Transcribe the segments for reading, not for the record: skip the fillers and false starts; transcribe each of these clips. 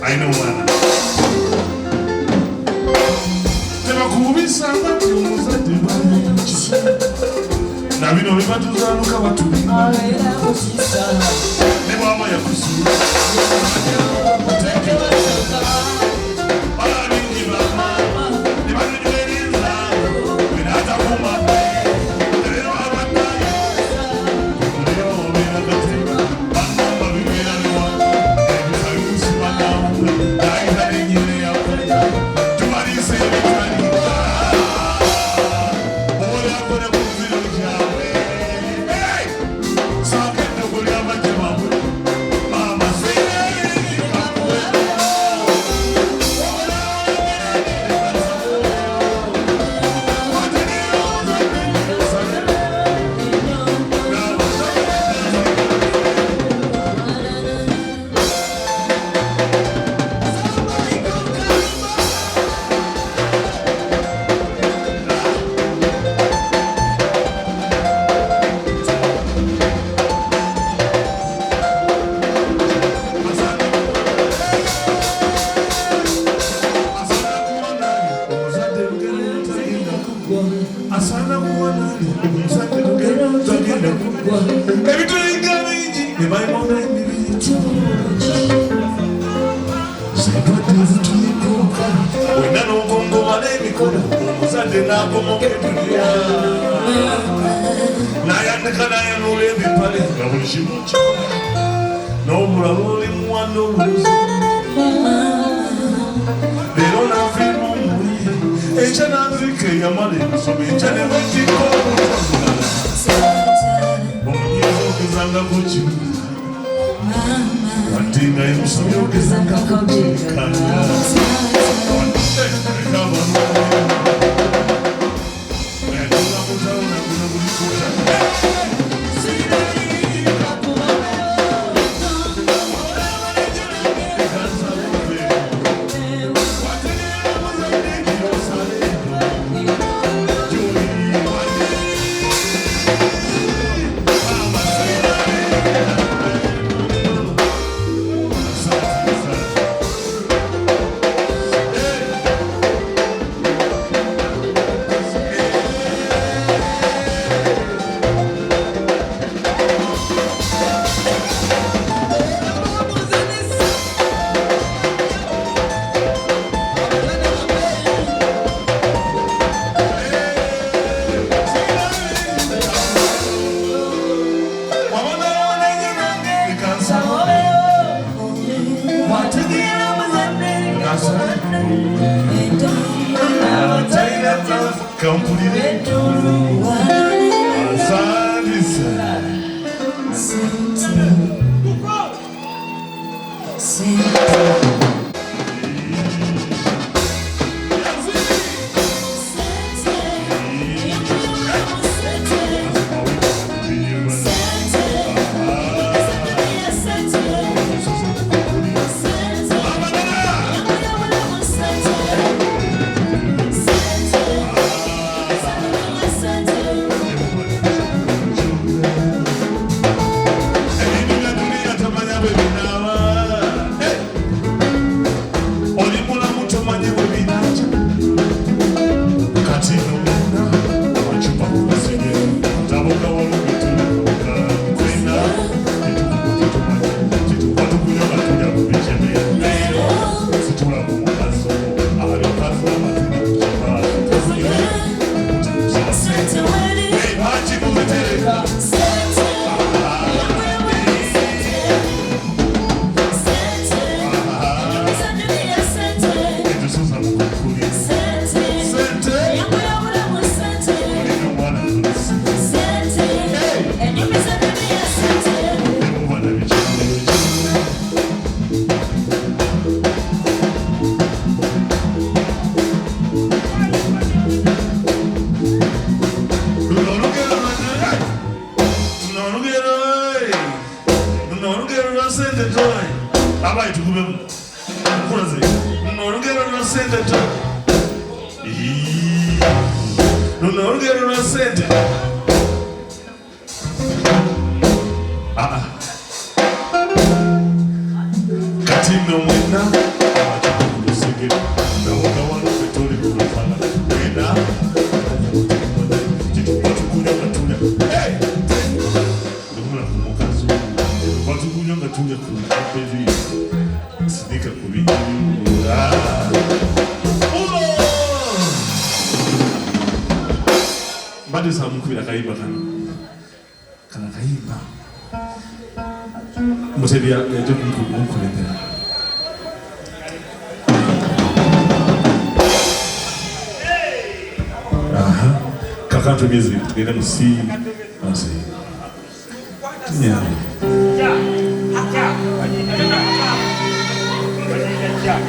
I know one. Now we know we got to look at what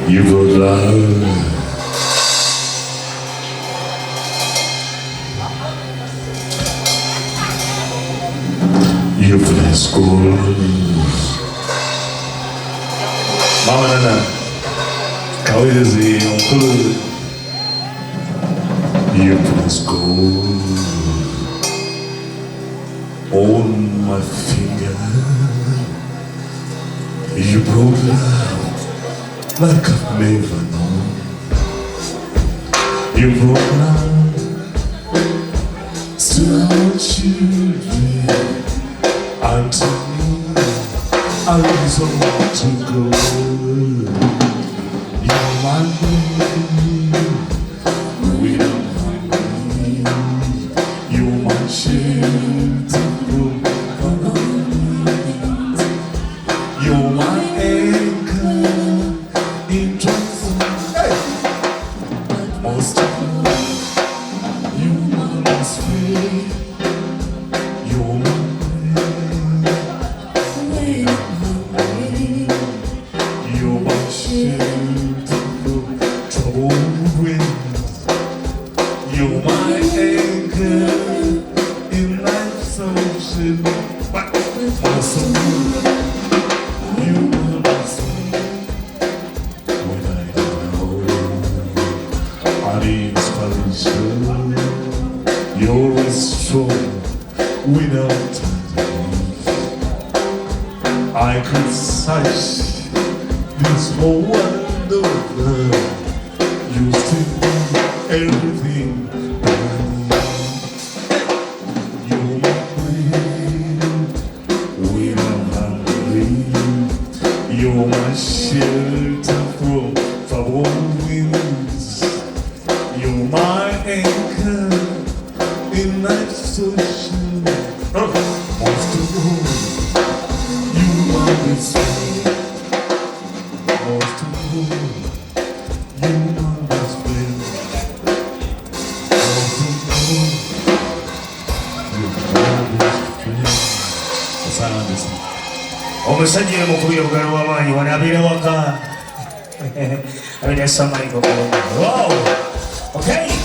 You go love. You play school. Mama Nana, Kawezi, Uncle. You play school. On my finger. You brought love like I've never known. You brought love to our children and to me. I was about to go. You're my baby, without my baby. You're my shelter. You're my anchor in trouble. Hey! Most of all, you are my sweet. You're my way. You're my shelter from troubled winds. You're my anchor in life's ocean. But my soul. You were my sweet when I didn't know our inspiration. You're as strong without time. I could search this whole world over. You still do everything I need. You're my way without my you're my shelter from troubled winds. You're my anchor in life's ocean. Most of all, you are the sweet. Most of all, you are the sweet. Most of all, you are the sweet. The silent listening. omusajja mukulu y'obugalo w'amaanyi wano abeera waka abina Samayiko Kalumba. Wow. Okay.